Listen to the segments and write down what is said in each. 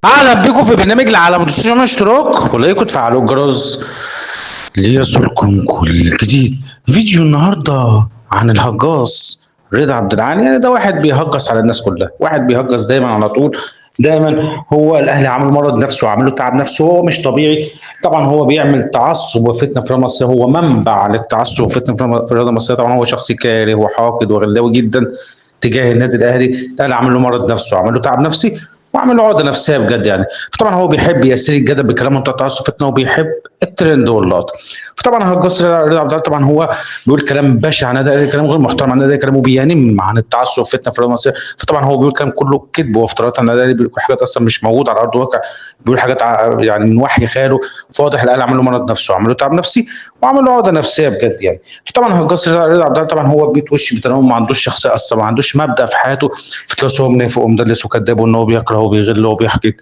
اهلا بيكم في برنامج العالم، تدوسوا على اشتراك ولايك وتفعلوا الجرس ليصلكم كل جديد. فيديو النهارده عن الهجاص رضا عبد العال. يعني ده واحد بيهجص على الناس كلها، واحد بيهجص دايما على طول. دايما هو الاهلي عامل مرض نفسه وعامله تعب نفسه، هو مش طبيعي. طبعا هو بيعمل تعصب وفتنه في مصر، هو منبع للتعصب وفتنه في الرياضه المصريه. طبعا هو شخص كاره وحاقد وغلاوي جدا تجاه النادي الاهلي. الاهلي عامل له مرض نفسه وعامل له تعب نفسي وعامل له عقده نفسيه بجد يعني. فطبعا هو بيحب يسير الجدل بكلامه بتاع تعصب فتنه، وبيحب الترند واللقطه. فطبعا هجاص رضا عبد العال طبعا هو بيقول كلام بشع عن النادي الاهلي، كلام غير محترم عن النادي الاهلي، كلامه بينم عن التعصب فتنه في الرياضه المصريه. فطبعا هو بيقول كلام كله كذب وافتراءات عن النادي الاهلي، بيقول حاجات اصلا مش موجوده على ارض الواقع، بيقول حاجات يعني من وحي خياله. فواضح الاهلي عمل له مرض نفسه وعمل له تعب نفسي وعمل له عقده نفسيه بجد يعني. فطبعا هجاص رضا عبد العال طبعا هو بيت وش بتنام، ما عندوش شخصيه اصلا، ما عندوش مبدا في حياته. في تلاقيه هو منافق ومدلس وكذاب، وان هو بيكره وبيغل وبيحقد.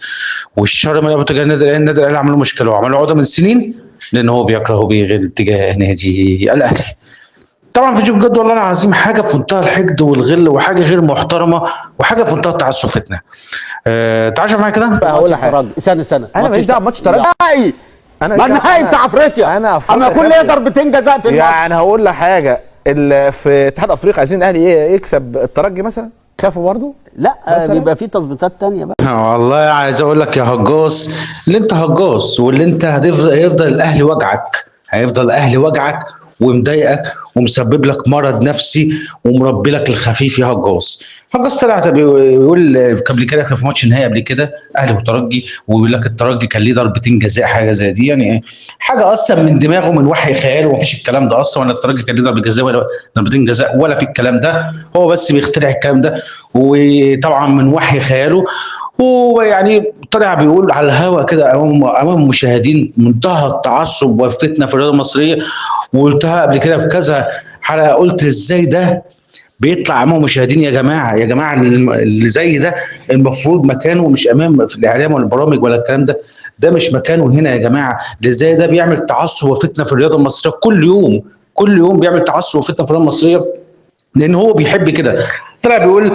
والشر من تجاه النادي الاهلي. النادي الاهلي عمل له مشكله وعمل له عقده من سنين، لان هو بيكره وبيغل تجاه نادي الاهلي. طبعا فيديو بجد والله العظيم حاجه في منتهى الحقد والغل، وحاجه غير محترمه، وحاجه في منتهى التعصب فتنه. تعال شوف معايا كده. بقى هقول ماتش لك حاجه. الترجي استنى انا ماليش دعوه بماتش الترجي. نهائي. انا ما النهائي بتاع افريقيا. انا اما افريقيا كل يقدر ضربتين جزاء في الماتش. يعني هقول لك حاجه، في اتحاد افريقيا عايزين الاهلي يكسب الترجي مثلا، خافوا برضه. لا مثلاً؟ بيبقى في تظبيطات تانية بقى. والله عايز اقول لك يا هجاص، اللي انت هجاص واللي انت هيفضل الاهلي وجعك، هيفضل الاهلي وجعك ومضايقك ومسبب لك مرض نفسي ومربي لك الخفيف يا هجاص. هجاص طلع بيقول قبل كده، كان في ماتش النهائي قبل كده اهلي وترجي، ويقول لك الترجي كان ليه ضربتين جزاء، حاجه زي دي يعني. حاجه اصلا من دماغه، من وحي خياله، ومفيش الكلام ده اصلا، ولا الترجي كان ليه ضربه جزاء ولا ضربتين جزاء ولا في الكلام ده. هو بس بيخترع الكلام ده، وطبعا من وحي خياله. ويعني طلع بيقول على الهوا كده امام المشاهدين منتهى التعصب والفتنه في الرياضه المصريه. وقلتها قبل كده في كذا حلقه، قلت ازاي ده بيطلع امام المشاهدين؟ يا جماعه يا جماعه، اللي زي ده المفروض مكانه مش امام في الاعلام ولا البرامج ولا الكلام ده. ده مش مكانه هنا يا جماعه. اللي زي ده بيعمل تعصب وفتنه في الرياضه المصريه كل يوم، كل يوم بيعمل تعصب وفتنه في الرياضه المصريه، لان هو بيحب كده. طلع بيقول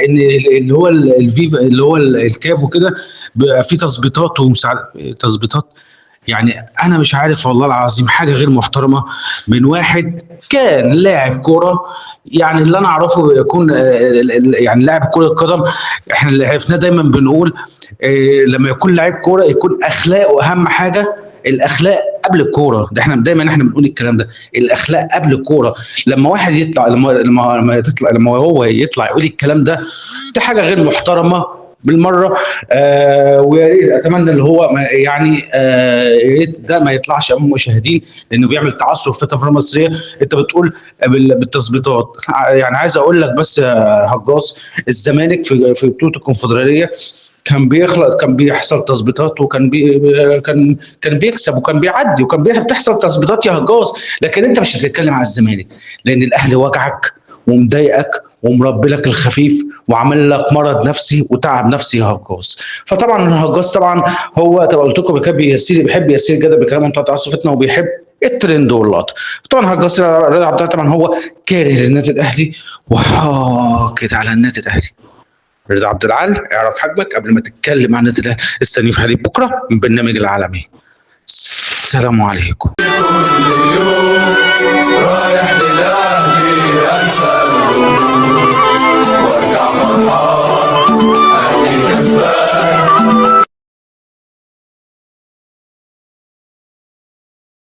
ان اللي هو الفيفا، اللي هو الكاف وكده، بيبقى فيه تظبيطات تظبيطات. يعني انا مش عارف والله العظيم، حاجه غير محترمه من واحد كان لاعب كوره. يعني اللي انا اعرفه يكون يعني لاعب كره قدم. احنا اللي عرفناه دايما بنقول لما يكون لاعب كوره يكون اخلاقه اهم حاجه. الاخلاق قبل الكوره، ده احنا دايما بنقول الكلام ده، الاخلاق قبل الكوره. لما واحد يطلع، لما هو يطلع يقول الكلام ده، دي حاجه غير محترمه بالمره. ويا ريت اتمنى اللي هو يعني يا ريت ده ما يطلعش امام المشاهدين، لانه بيعمل تعصب في التفرقه المصريه. انت بتقول بالتظبيطات. يعني عايز اقول لك بس يا هجاص، الزمالك في بطوله الكونفدراليه كان بيخلق، كان بيحصل تظبيطات، وكان كان بيكسب وكان بيعدي، وكان بتحصل تظبيطات يا هجاص. لكن انت مش هتتكلم على الزمالك، لان الاهلي وجعك ومضايقك ومربي لك الخفيف وعمل لك مرض نفسي وتعب نفسي يا هجاص. فطبعا الهجاص طبعا هو طبعا قلت لكم بيحب يسير كده بكلام بتاع تعصب فتنه، وبيحب الترند واللقطه. طبعا هجاص رضا عبد العال طبعا هو كاره للنادي الاهلي وحاقد على النادي الاهلي. رضا عبد العال، اعرف حجمك قبل ما تتكلم عن النادي الاهلي. استني في حلقه بكره من برنامج العالمي. السلام عليكم.